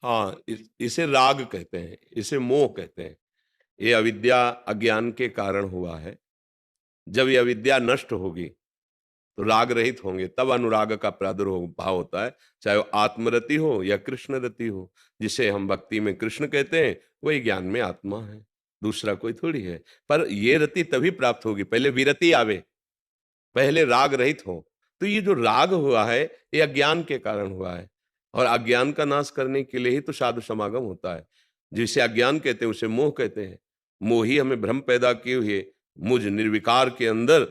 हाँ, इसे राग कहते हैं, इसे मोह कहते हैं। ये अविद्या अज्ञान के कारण हुआ है। जब ये अविद्या नष्ट होगी तो राग रहित होंगे, तब अनुराग का प्रादुर्भाव होता है, चाहे वो आत्मरति हो या कृष्ण रति हो। जिसे हम भक्ति में कृष्ण कहते हैं, वही ज्ञान में आत्मा है, दूसरा कोई थोड़ी है। पर ये रति तभी प्राप्त होगी, पहले विरति आवे, पहले राग रहित हो। तो ये जो राग हुआ है, ये अज्ञान के कारण हुआ है, और अज्ञान का नाश करने के लिए ही तो साधु समागम होता है। जिसे अज्ञान कहते हैं, उसे मोह कहते हैं। मोह ही हमें भ्रम पैदा किए हुए मुझ निर्विकार के अंदर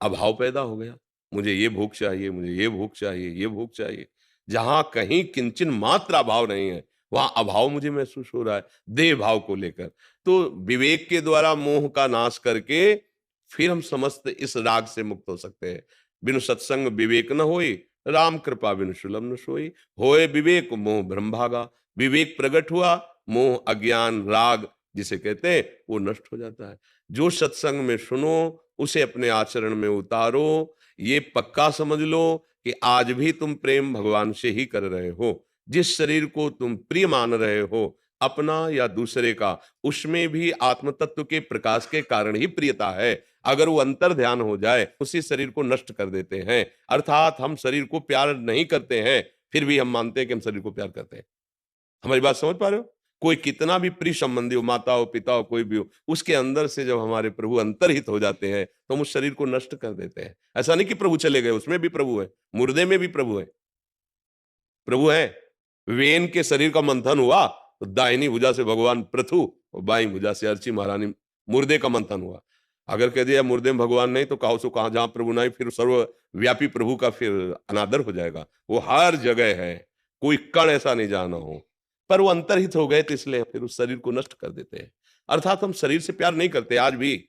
अभाव पैदा हो गया। मुझे ये भूख चाहिए, मुझे ये भूख चाहिए, ये भूख चाहिए। जहाँ कहीं किंचिन मात्र अभाव नहीं है, वहाँ अभाव मुझे महसूस हो रहा है, देह भाव को लेकर। तो विवेक के द्वारा मोह का नाश करके फिर हम समस्त इस राग से मुक्त हो सकते हैं। बिनु सत्संग विवेक न होई, राम कृपा बिनु सुलभ न सोई। होए विवेक मोह भ्रम भागा। विवेक प्रकट हुआ, मोह अज्ञान राग जिसे कहते हैं वो नष्ट हो जाता है। जो सत्संग में सुनो उसे अपने आचरण में उतारो। ये पक्का समझ लो कि आज भी तुम प्रेम भगवान से ही कर रहे हो। जिस शरीर को तुम प्रिय मान रहे हो, अपना या दूसरे का, उसमें भी आत्म तत्व के प्रकाश के कारण ही प्रियता है। अगर वो अंतर ध्यान हो जाए, उसी शरीर को नष्ट कर देते हैं। अर्थात हम शरीर को प्यार नहीं करते हैं, फिर भी हम मानते हैं कि हम शरीर को प्यार करते हैं। हमारी बात समझ पा रहे हो? कोई कितना भी प्रिय संबंधी हो, माता हो, पिता हो, कोई भी हो, उसके अंदर से जब हमारे प्रभु अंतर्हित हो जाते हैं, तो हम उस शरीर को नष्ट कर देते हैं। ऐसा नहीं कि प्रभु चले गए, उसमें भी प्रभु है, मुर्दे में भी प्रभु है। प्रभु है। वेन के शरीर का मंथन हुआ, तो दाहिनी भुजा से भगवान पृथु और बाईं भुजा से अर्ची महारानी मुर्दे का मंथन हुआ। अगर कह दिया मुर्दे में भगवान नहीं, तो कहो सो कहा, जहां प्रभु नहीं, फिर सर्वव्यापी प्रभु का फिर अनादर हो जाएगा। वो हर जगह है, कोई कण ऐसा नहीं जाना हो। पर वो अंतर्हित हो गए, तो इसलिए फिर उस शरीर को नष्ट कर देते हैं। अर्थात हम शरीर से प्यार नहीं करते, आज भी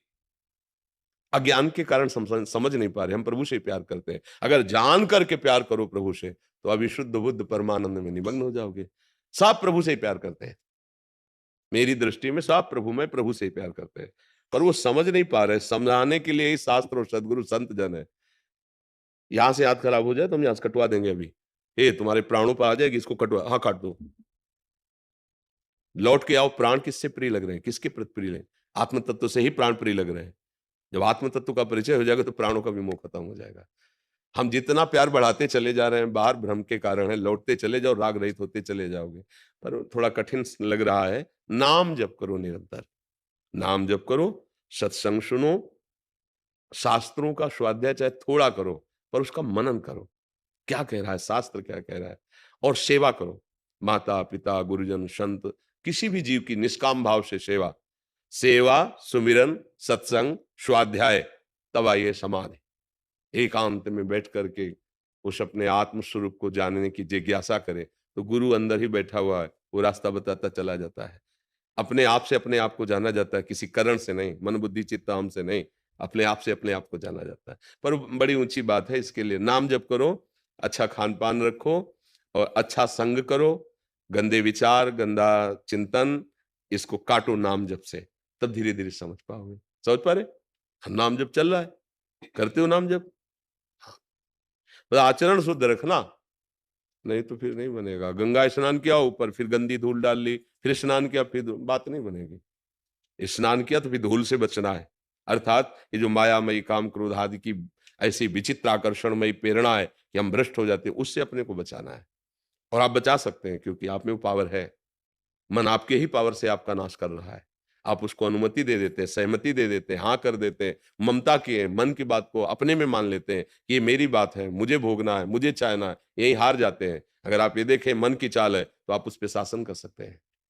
अज्ञान के कारण समझ नहीं पा रहे, हम प्रभु से ही प्यार करते हैं। अगर जान करके प्यार करो प्रभु से, तो अभी शुद्ध बुद्ध परमानंद में निमग्न हो जाओगे। सब प्रभु से ही प्यार करते हैं। मेरी दृष्टि में सब प्रभु में प्रभु से ही प्यार करते हैं, पर वो समझ नहीं पा रहे। समझाने के लिए ही शास्त्र और सदगुरु संत जन है। यहां से हाथ खराब हो जाए तो हम यहां से कटवा देंगे अभी। ए तुम्हारे प्राणों पर आ जाएगी, इसको कटवा, हाँ काट दो। लौट के आओ, प्राण किससे प्रिय लग रहे हैं, किसके प्रति प्रिय लगे? आत्म तत्व से ही प्राण प्रिय लग रहे हैं। जब आत्म तत्व का परिचय हो जाएगा, तो प्राणों का भी मोह खत्म हो जाएगा। हम जितना प्यार बढ़ाते चले जा रहे हैं, बाहर भ्रम के कारण है। लौटते चले जाओ, राग रहित होते चले जाओगे। पर थोड़ा कठिन लग रहा है। नाम जप करो निरंतर, नाम जप करो, सत्संग सुनो, शास्त्रों का स्वाध्याय चाहे थोड़ा करो, पर उसका मनन करो। क्या कह रहा है शास्त्र, क्या कह रहा है, और सेवा करो। माता पिता गुरुजन संत, किसी भी जीव की निष्काम भाव से सेवा, सेवा सुमिरन सत्संग स्वाध्याय, तब आइए समाधि। एकांत में बैठ करके उस अपने आत्म स्वरूप को जानने की जिज्ञासा करे, तो गुरु अंदर ही बैठा हुआ है, वो रास्ता बताता चला जाता है। अपने आप से अपने आप को जाना जाता है, किसी करण से नहीं, मन बुद्धि चित्त अहम से नहीं। अपने आप से अपने आप को जाना जाता है। पर बड़ी ऊंची बात है, इसके लिए नाम जप करो, अच्छा खान पान रखो, और अच्छा संग करो। गंदे विचार, गंदा चिंतन, इसको काटो नाम जप से, तब धीरे धीरे समझ पाओगे। समझ पा रहे? नाम जप चल रहा है, करते हो नाम जप। तो आचरण शुद्ध रखना, नहीं तो फिर नहीं बनेगा। गंगा स्नान किया ऊपर, फिर गंदी धूल डाल ली, फिर स्नान किया, फिर बात नहीं बनेगी। स्नान किया तो फिर धूल से बचना है। अर्थात ये जो मायामयी काम क्रोध आदि की ऐसी विचित्र आकर्षणमयी प्रेरणा है कि हम भ्रष्ट हो जाते हैं, उससे अपने को बचाना है। और आप बचा सकते हैं, क्योंकि आप में वो पावर है। मन आपके ही पावर से आपका नाश कर रहा है। आप उसको अनुमति दे देते हैं, सहमति दे देते हैं, हाँ कर देते हैं, ममता किए मन की बात को अपने में मान लेते हैं कि ये मेरी बात है, मुझे भोगना है, मुझे चाहना है, यही हार जाते हैं। अगर आप ये देखें मन की चाल है, तो आप उस पर शासन कर सकते हैं।